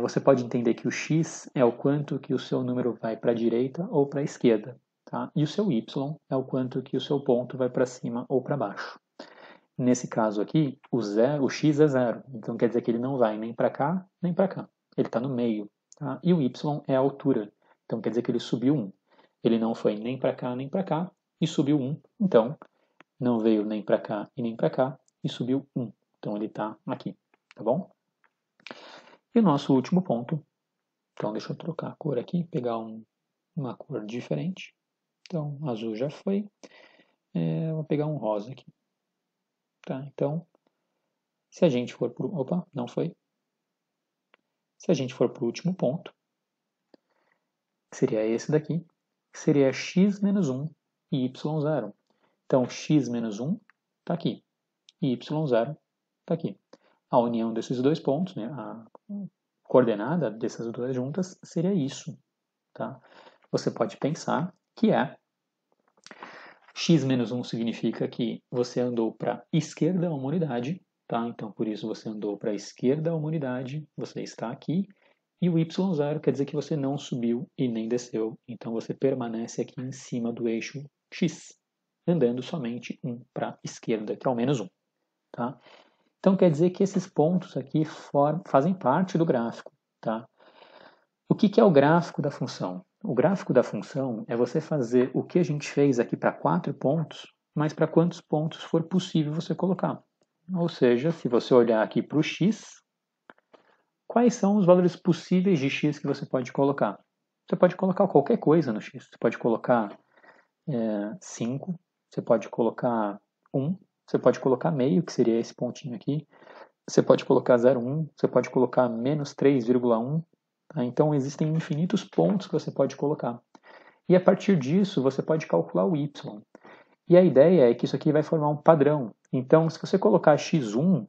Você pode entender que o x é o quanto que o seu número vai para a direita ou para a esquerda. Tá? E o seu y é o quanto que o seu ponto vai para cima ou para baixo. Nesse caso aqui, o x é zero. Então quer dizer que ele não vai nem para cá, nem para cá. Ele está no meio. Tá? E o y é a altura. Então quer dizer que ele subiu 1. Ele não foi nem para cá, nem para cá, e subiu 1. Então, não veio nem para cá e nem para cá, e subiu 1. Então ele está aqui. Tá bom? E o nosso último ponto. Então deixa eu trocar a cor aqui, pegar uma cor diferente. Então, azul já foi. Vou pegar um rosa aqui. Tá? Então, se a gente for para o... Opa, não foi. Se a gente for para o último ponto, seria esse daqui, que seria x menos 1 e y0. Então, x menos 1 está aqui, e y0 está aqui. A união desses dois pontos, né, a coordenada dessas duas juntas, seria isso. Tá? Você pode pensar que x menos 1 significa que você andou para a esquerda uma unidade, tá? Então, por isso você andou para a esquerda uma unidade, você está aqui, e o y0 quer dizer que você não subiu e nem desceu, então você permanece aqui em cima do eixo x, andando somente um para a esquerda, que é o menos 1. Tá? Então quer dizer que esses pontos aqui fazem parte do gráfico. Tá? O que é o gráfico da função? O gráfico da função é você fazer o que a gente fez aqui para 4 pontos, mas para quantos pontos for possível você colocar. Ou seja, se você olhar aqui para o x, quais são os valores possíveis de x que você pode colocar? Você pode colocar qualquer coisa no x. Você pode colocar 5, você pode colocar 1, você pode colocar meio, que seria esse pontinho aqui. Você pode colocar 0,1, você pode colocar menos 3,1. Tá? Então, existem infinitos pontos que você pode colocar. E a partir disso, você pode calcular o y. E a ideia é que isso aqui vai formar um padrão. Então, se você colocar x1,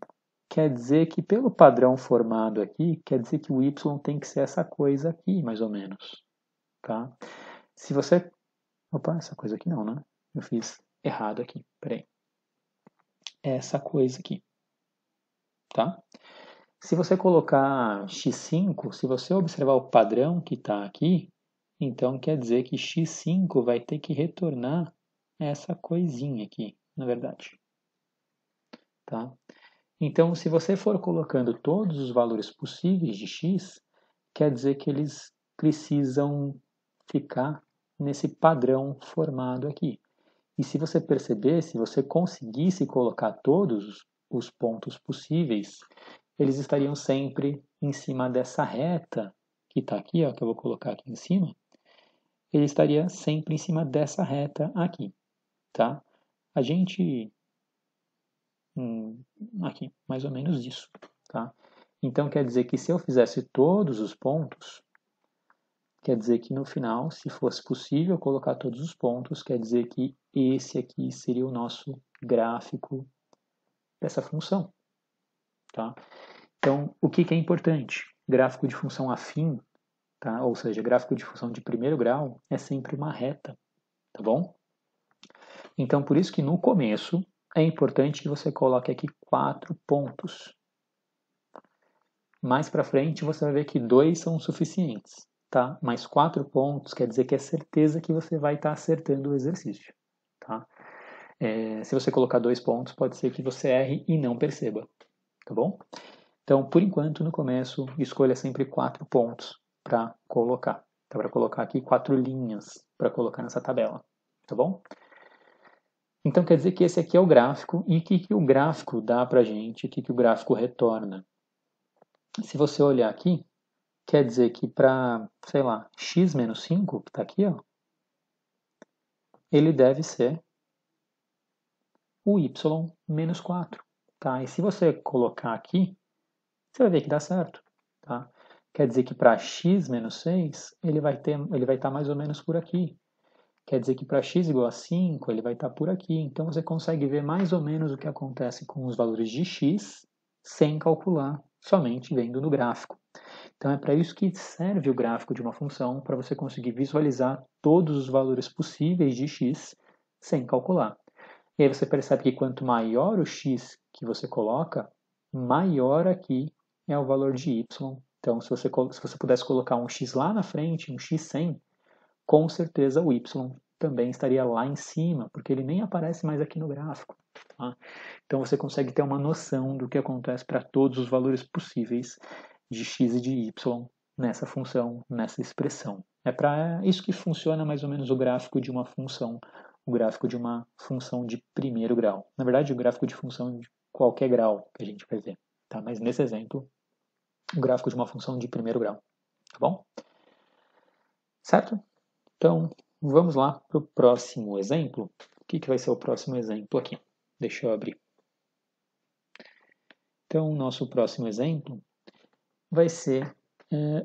quer dizer que pelo padrão formado aqui, quer dizer que o y tem que ser essa coisa aqui, mais ou menos. Tá? Se você... Opa, essa coisa aqui não, né? Eu fiz errado aqui. Peraí. Essa coisa aqui. Tá? Se você colocar x5, se você observar o padrão que está aqui, então quer dizer que x5 vai ter que retornar essa coisinha aqui, na verdade. Tá? Então, se você for colocando todos os valores possíveis de x, quer dizer que eles precisam ficar nesse padrão formado aqui. E se você perceber, se você conseguisse colocar todos os pontos possíveis, eles estariam sempre em cima dessa reta que está aqui, ó, que eu vou colocar aqui em cima. Ele estaria sempre em cima dessa reta aqui, tá? A gente... aqui, mais ou menos isso, tá? Então, quer dizer que se eu fizesse todos os pontos, quer dizer que no final, se fosse possível colocar todos os pontos, quer dizer que esse aqui seria o nosso gráfico dessa função, tá? Então, o que é importante? Gráfico de função afim, tá? Ou seja, gráfico de função de primeiro grau é sempre uma reta, tá bom? Então, por isso que no começo é importante que você coloque aqui 4 pontos. Mais para frente você vai ver que 2 são suficientes, tá? Mas 4 pontos quer dizer que é certeza que você vai estar acertando o exercício, tá? Se você colocar 2 pontos, pode ser que você erre e não perceba, tá bom? Então, por enquanto, no começo, escolha sempre 4 pontos para colocar. Então, para colocar aqui 4 linhas para colocar nessa tabela, tá bom? Então, quer dizer que esse aqui é o gráfico. E o que o gráfico dá para a gente? O que o gráfico retorna? Se você olhar aqui, quer dizer que para, sei lá, x menos 5, que está aqui, ó, ele deve ser o y menos 4. Tá? E se você colocar aqui, você vai ver que dá certo. Tá? Quer dizer que para x menos 6, ele vai estar mais ou menos por aqui. Quer dizer que para x igual a 5, ele vai estar por aqui. Então você consegue ver mais ou menos o que acontece com os valores de x sem calcular, somente vendo no gráfico. Então é para isso que serve o gráfico de uma função, para você conseguir visualizar todos os valores possíveis de x sem calcular. E aí você percebe que quanto maior o x que você coloca, maior aqui é o valor de y. Então se você pudesse colocar um x lá na frente, um x100, com certeza o y também estaria lá em cima, porque ele nem aparece mais aqui no gráfico. Tá? Então você consegue ter uma noção do que acontece para todos os valores possíveis de x e de y nessa função, nessa expressão. É para isso que funciona mais ou menos o gráfico de uma função, o gráfico de uma função de primeiro grau. Na verdade, o gráfico de função de qualquer grau que a gente vai ver. Tá? Mas nesse exemplo, o gráfico de uma função de primeiro grau. Tá bom? Certo? Então, vamos lá para o próximo exemplo. O que vai ser o próximo exemplo aqui? Deixa eu abrir. Então, o nosso próximo exemplo vai ser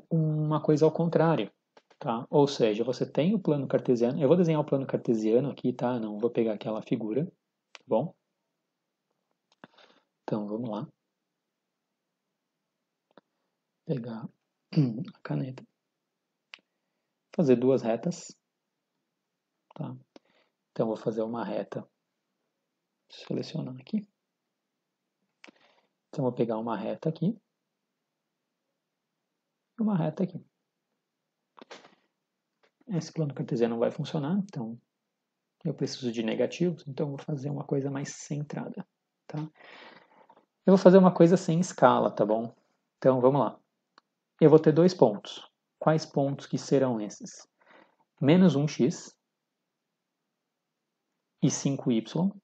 uma coisa ao contrário. Tá? Ou seja, você tem o plano cartesiano. Eu vou desenhar o plano cartesiano aqui, tá? Não vou pegar aquela figura, tá bom? Então, vamos lá. Pegar a caneta. Fazer 2 retas. Tá? Então, vou fazer uma reta. Selecionar aqui. Então, vou pegar uma reta aqui. E uma reta aqui. Esse plano cartesiano não vai funcionar, então eu preciso de negativos, então eu vou fazer uma coisa mais centrada, tá? Eu vou fazer uma coisa sem escala, tá bom? Então vamos lá. Eu vou ter 2 pontos. Quais pontos que serão esses? Menos 1x e 5y.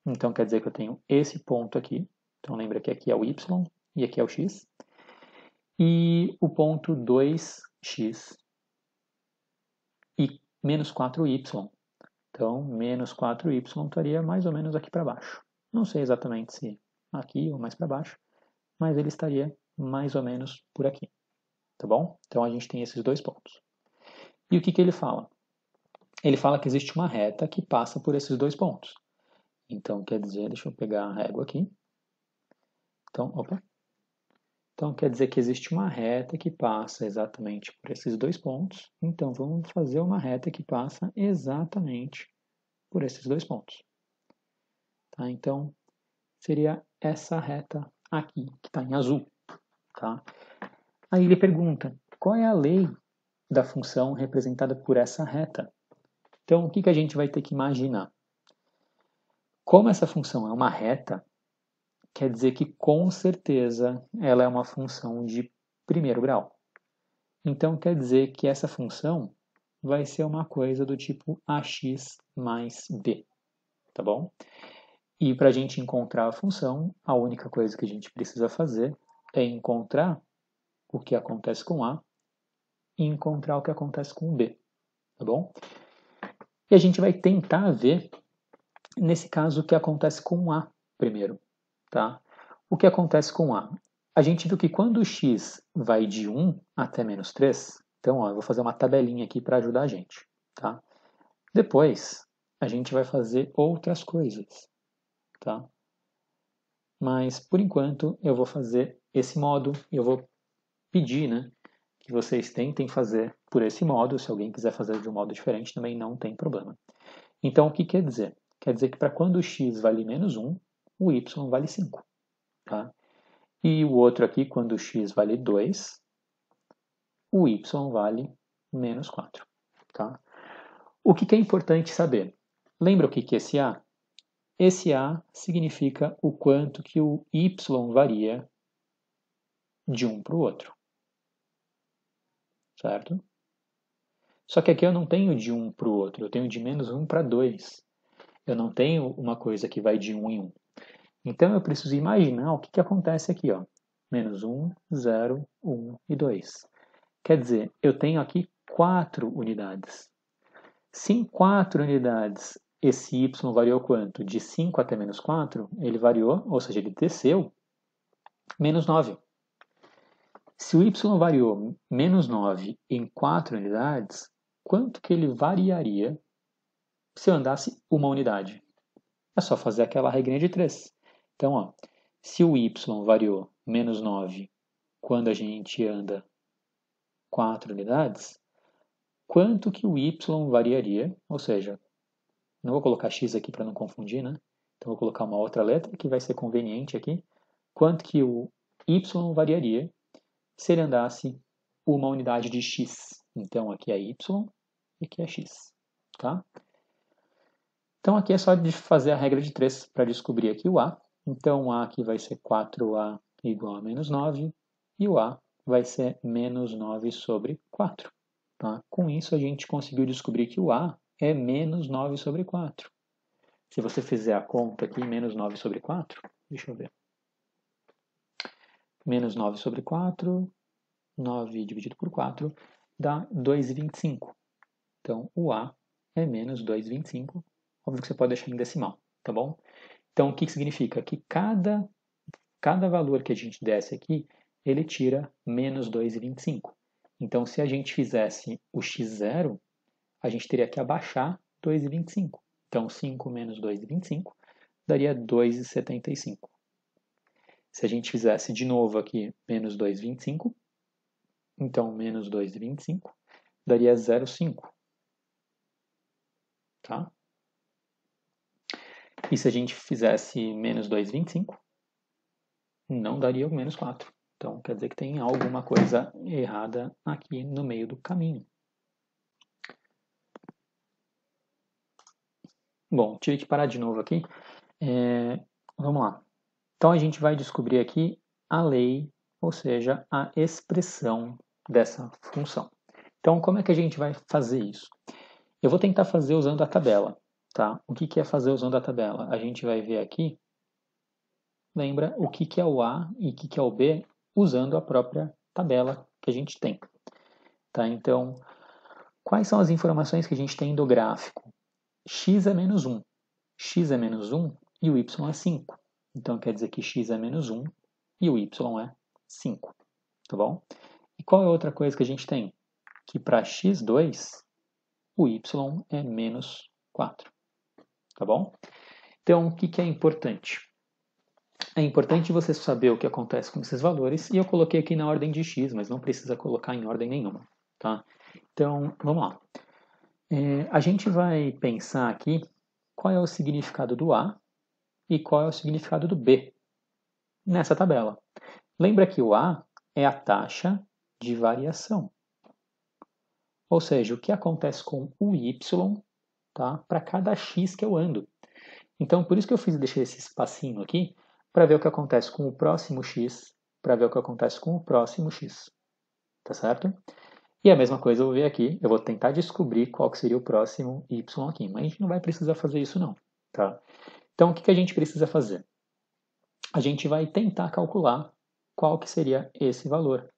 Então quer dizer que eu tenho esse ponto aqui. Então lembra que aqui é o y e aqui é o x. E o ponto 2x e menos 4y. Então, menos 4y estaria mais ou menos aqui para baixo. Não sei exatamente se aqui ou mais para baixo, mas ele estaria mais ou menos por aqui. Tá bom? Então, a gente tem esses 2 pontos. E o que ele fala? Ele fala que existe uma reta que passa por esses 2 pontos. Então, quer dizer, deixa eu pegar a régua aqui. Então, Então, quer dizer que existe uma reta que passa exatamente por esses 2 pontos. Então, vamos fazer uma reta que passa exatamente por esses 2 pontos. Tá? Então, seria essa reta aqui, que está em azul. Tá? Aí ele pergunta, qual é a lei da função representada por essa reta? Então, o que a gente vai ter que imaginar? Como essa função é uma reta, quer dizer que com certeza ela é uma função de primeiro grau. Então quer dizer que essa função vai ser uma coisa do tipo ax mais b, tá bom? E para a gente encontrar a função, a única coisa que a gente precisa fazer é encontrar o que acontece com A e encontrar o que acontece com B, tá bom? E a gente vai tentar ver, nesse caso, o que acontece com A primeiro, tá? O que acontece com A? A gente viu que quando o x vai de 1 até menos 3, então ó, eu vou fazer uma tabelinha aqui para ajudar a gente, tá? Depois, a gente vai fazer outras coisas, tá? Mas, por enquanto, eu vou fazer esse modo e eu vou pedir, né, que vocês tentem fazer por esse modo. Se alguém quiser fazer de um modo diferente, também não tem problema. Então, o que quer dizer? Quer dizer que para quando o x vale menos 1, o y vale 5. Tá? E o outro aqui, quando o x vale 2, o y vale menos 4. Tá? O que é importante saber? Lembra o que é esse A? Esse A significa o quanto que o y varia de um para o outro. Certo? Só que aqui eu não tenho de um para o outro, eu tenho de menos 1 para 2. Eu não tenho uma coisa que vai de 1 em 1. Então eu preciso imaginar o que acontece aqui. Ó. Menos 1, 0, 1 e 2. Quer dizer, eu tenho aqui 4 unidades. Se em 4 unidades esse y variou quanto? De 5 até menos 4, ele variou, ou seja, ele desceu, menos 9. Se o y variou menos 9 em 4 unidades, quanto que ele variaria se eu andasse uma unidade? É só fazer aquela regrinha de 3. Então, ó, se o y variou menos 9 quando a gente anda 4 unidades, quanto que o y variaria? Ou seja, não vou colocar x aqui para não confundir, né? Então, vou colocar uma outra letra que vai ser conveniente aqui. Quanto que o y variaria se ele andasse uma unidade de x? Então, aqui é y e aqui é x, tá? Então, aqui é só de fazer a regra de 3 para descobrir aqui o A. Então, o A aqui vai ser 4A igual a menos 9 e o A vai ser menos 9 sobre 4. Tá? Com isso, a gente conseguiu descobrir que o A é menos 9 sobre 4. Se você fizer a conta aqui, menos 9 sobre 4, deixa eu ver. Menos 9 sobre 4, 9 dividido por 4, dá 2,25. Então, o A é menos 2,25. Óbvio que você pode deixar em decimal, tá bom? Então, o que significa? Que cada valor que a gente desse aqui, ele tira menos 2,25. Então, se a gente fizesse o x0, a gente teria que abaixar 2,25. Então, 5 menos 2,25 daria 2,75. Se a gente fizesse de novo aqui menos 2,25, então menos 2,25 daria 0,5. Tá? E se a gente fizesse menos 2,25, não daria o menos 4. Então, quer dizer que tem alguma coisa errada aqui no meio do caminho. Bom, tive que parar de novo aqui. Vamos lá. Então, a gente vai descobrir aqui a lei, ou seja, a expressão dessa função. Então, como é que a gente vai fazer isso? Eu vou tentar fazer usando a tabela. Tá? O que é fazer usando a tabela? A gente vai ver aqui, lembra o que é o A e o que é o B, usando a própria tabela que a gente tem. Tá? Então, quais são as informações que a gente tem do gráfico? X é menos 1. X é menos 1 e o Y é 5. Então, quer dizer que X é menos 1 e o Y é 5. Tá bom? E qual é a outra coisa que a gente tem? Que para X2, o Y é menos 4. Tá bom? Então, o que é importante? É importante você saber o que acontece com esses valores, e eu coloquei aqui na ordem de x, mas não precisa colocar em ordem nenhuma. Tá? Então, vamos lá. A gente vai pensar aqui qual é o significado do A e qual é o significado do B nessa tabela. Lembra que o A é a taxa de variação. Ou seja, o que acontece com o Y, tá, para cada x que eu ando. Então, por isso que eu deixei esse espacinho aqui, para ver o que acontece com o próximo x, para ver o que acontece com o próximo x. Tá certo? E a mesma coisa eu vou ver aqui, eu vou tentar descobrir qual que seria o próximo y aqui, mas a gente não vai precisar fazer isso não. Tá? Então, o que a gente precisa fazer? A gente vai tentar calcular qual que seria esse valor.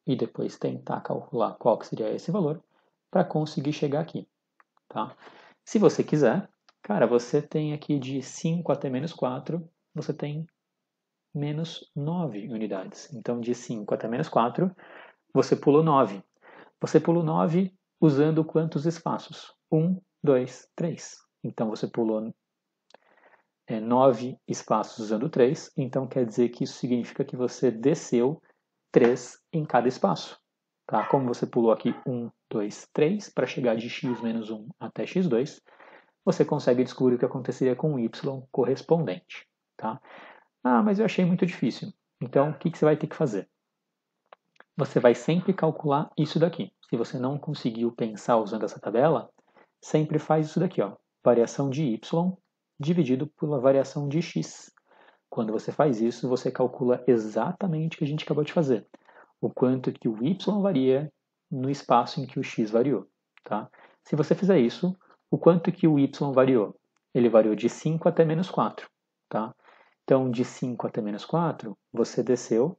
E depois tentar calcular qual que seria esse valor para conseguir chegar aqui. Tá? Se você quiser, cara, você tem aqui de 5 até menos 4, você tem menos 9 unidades. Então, de 5 até menos 4, você pula 9. Você pula 9 usando quantos espaços? 1, 2, 3. Então, você pulou 9 espaços usando 3. Então, quer dizer que isso significa que você desceu 3 em cada espaço. Tá? Como você pulou aqui 1, 2, 3, para chegar de x menos 1 até x2, você consegue descobrir o que aconteceria com o y correspondente. Tá? Ah, mas eu achei muito difícil. Então, o que você vai ter que fazer? Você vai sempre calcular isso daqui. Se você não conseguiu pensar usando essa tabela, sempre faz isso daqui, ó. Variação de y dividido pela variação de x. Quando você faz isso, você calcula exatamente o que a gente acabou de fazer. O quanto que o y varia no espaço em que o x variou. Tá? Se você fizer isso, o quanto que o y variou? Ele variou de 5 até menos 4. Tá? Então, de 5 até menos 4, você desceu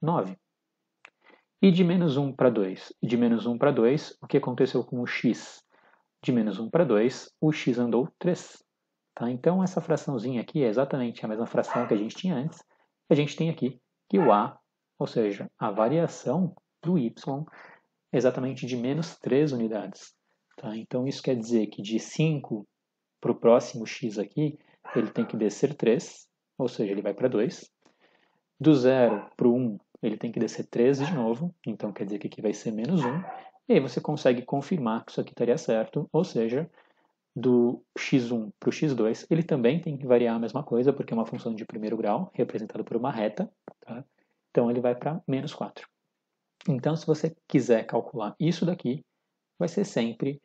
9. E de menos 1 para 2? E de menos 1 para 2, o que aconteceu com o x? De menos 1 para 2, o x andou 3. Tá? Então, essa fraçãozinha aqui é exatamente a mesma fração que a gente tinha antes. A gente tem aqui que o a, ou seja, a variação do y, é exatamente de menos 3 unidades. Tá? Então, isso quer dizer que de 5 para o próximo x aqui, ele tem que descer 3, ou seja, ele vai para 2. Do 0 para o 1, ele tem que descer 3 de novo, então quer dizer que aqui vai ser menos 1. E aí você consegue confirmar que isso aqui estaria certo, ou seja, do x1 para o x2, ele também tem que variar a mesma coisa, porque é uma função de primeiro grau, representada por uma reta. Tá? Então, ele vai para menos 4. Então, se você quiser calcular isso daqui, vai ser sempre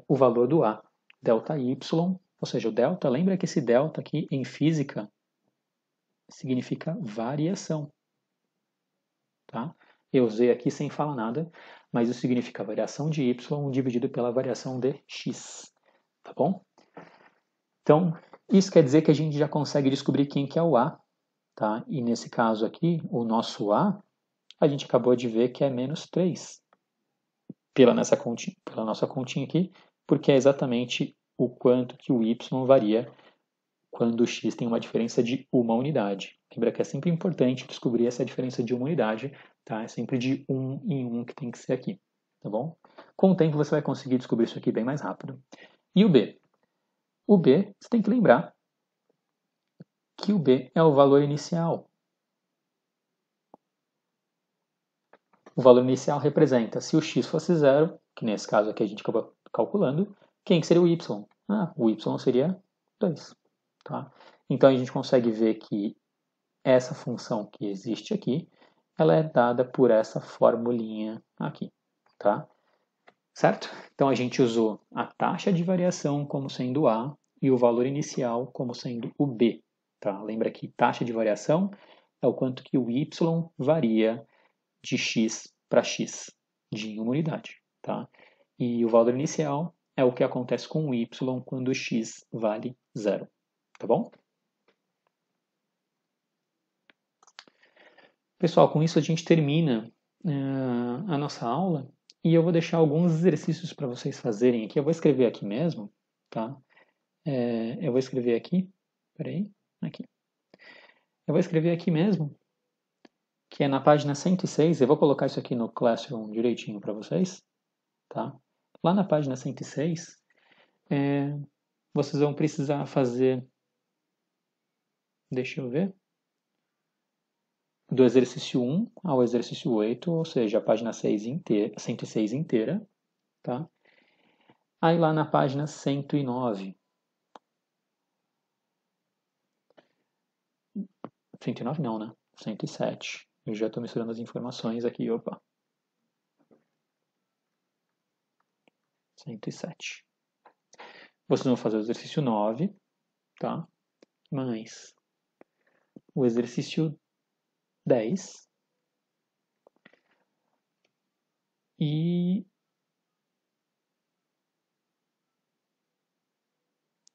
o valor do a, delta y, ou seja, o delta, lembra que esse delta aqui em física significa variação. Tá? Eu usei aqui sem falar nada, mas isso significa variação de y dividido pela variação de x. Tá bom? Então, isso quer dizer que a gente já consegue descobrir quem que é o a. Tá? E nesse caso aqui, o nosso a gente acabou de ver que é menos 3 pela nossa continha aqui, porque é exatamente o quanto que o y varia quando o x tem uma diferença de uma unidade. Lembra que é sempre importante descobrir essa diferença de uma unidade, tá? É sempre de 1 em 1 que tem que ser aqui, tá bom? Com o tempo você vai conseguir descobrir isso aqui bem mais rápido. E o b? O b, você tem que lembrar que o b é o valor inicial. O valor inicial representa, se o x fosse zero, que nesse caso aqui a gente acabou calculando, quem que seria o y? O y seria 2. Tá? Então a gente consegue ver que essa função que existe aqui, ela é dada por essa formulinha aqui. Tá? Certo? Então a gente usou a taxa de variação como sendo a e o valor inicial como sendo o b. Tá? Lembra que taxa de variação é o quanto que o y varia de x para x, de uma unidade. Tá? E o valor inicial é o que acontece com o y quando x vale zero. Tá bom? Pessoal, com isso a gente termina a nossa aula e eu vou deixar alguns exercícios para vocês fazerem aqui. Eu vou escrever aqui mesmo, tá? Eu vou escrever aqui, peraí, aqui. Eu vou escrever aqui mesmo, que é na página 106. Eu vou colocar isso aqui no Classroom direitinho para vocês, tá? Lá na página 106, vocês vão precisar fazer, deixa eu ver, do exercício 1 ao exercício 8, ou seja, a página 106 inteira, tá? Aí lá na página 109. 109 não, né? 107. Eu já estou misturando as informações aqui, opa. 107. Vocês vão fazer o exercício 9, tá? Mais o exercício 10 e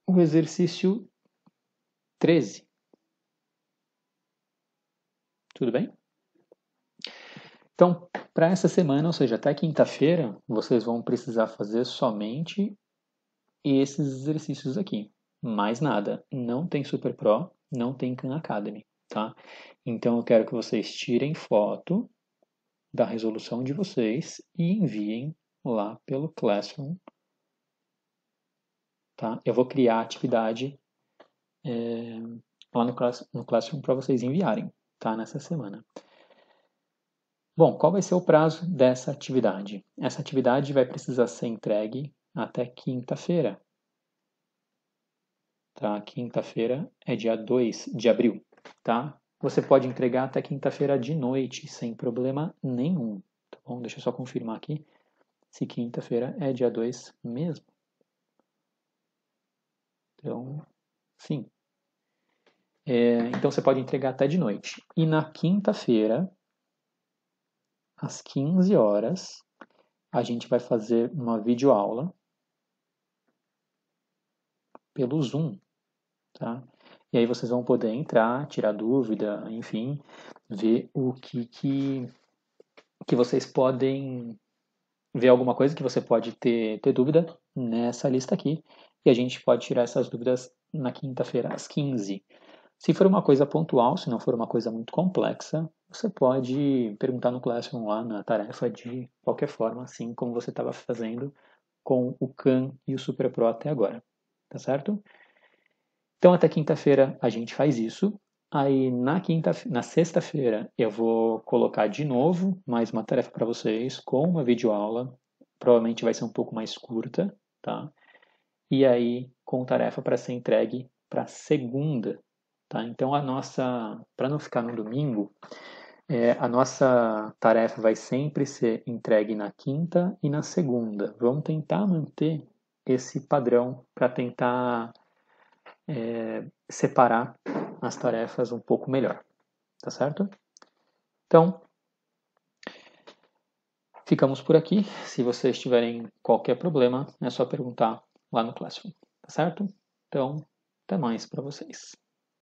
o exercício 13. Tudo bem? Então, para essa semana, ou seja, até quinta-feira, vocês vão precisar fazer somente esses exercícios aqui. Mais nada. Não tem Super Pro, não tem Khan Academy, tá? Então, eu quero que vocês tirem foto da resolução de vocês e enviem lá pelo Classroom, tá? Eu vou criar a atividade lá no Classroom para vocês enviarem, tá? Nessa semana. Bom, qual vai ser o prazo dessa atividade? Essa atividade vai precisar ser entregue até quinta-feira. Tá? Quinta-feira é dia 2 de abril. Tá? Você pode entregar até quinta-feira de noite, sem problema nenhum. Tá bom? Deixa eu só confirmar aqui se quinta-feira é dia 2 mesmo. Então, sim. Então você pode entregar até de noite. E na quinta-feira, às 15 horas, a gente vai fazer uma videoaula pelo Zoom, tá? E aí vocês vão poder entrar, tirar dúvida, enfim, ver o que vocês podem ver alguma coisa que você pode ter dúvida nessa lista aqui. E a gente pode tirar essas dúvidas na quinta-feira às 15. Se for uma coisa pontual, se não for uma coisa muito complexa, você pode perguntar no Classroom lá na tarefa de qualquer forma, assim como você estava fazendo com o Khan e o Super Pro até agora. Tá certo? Então até quinta-feira a gente faz isso. Aí na sexta-feira eu vou colocar de novo mais uma tarefa para vocês com uma videoaula. Provavelmente vai ser um pouco mais curta, tá? E aí com tarefa para ser entregue para segunda, tá? Então para não ficar no domingo, a nossa tarefa vai sempre ser entregue na quinta e na segunda. Vamos tentar manter esse padrão para tentar separar as tarefas um pouco melhor, tá certo? Então, ficamos por aqui. Se vocês tiverem qualquer problema, é só perguntar lá no Classroom, tá certo? Então, até mais para vocês.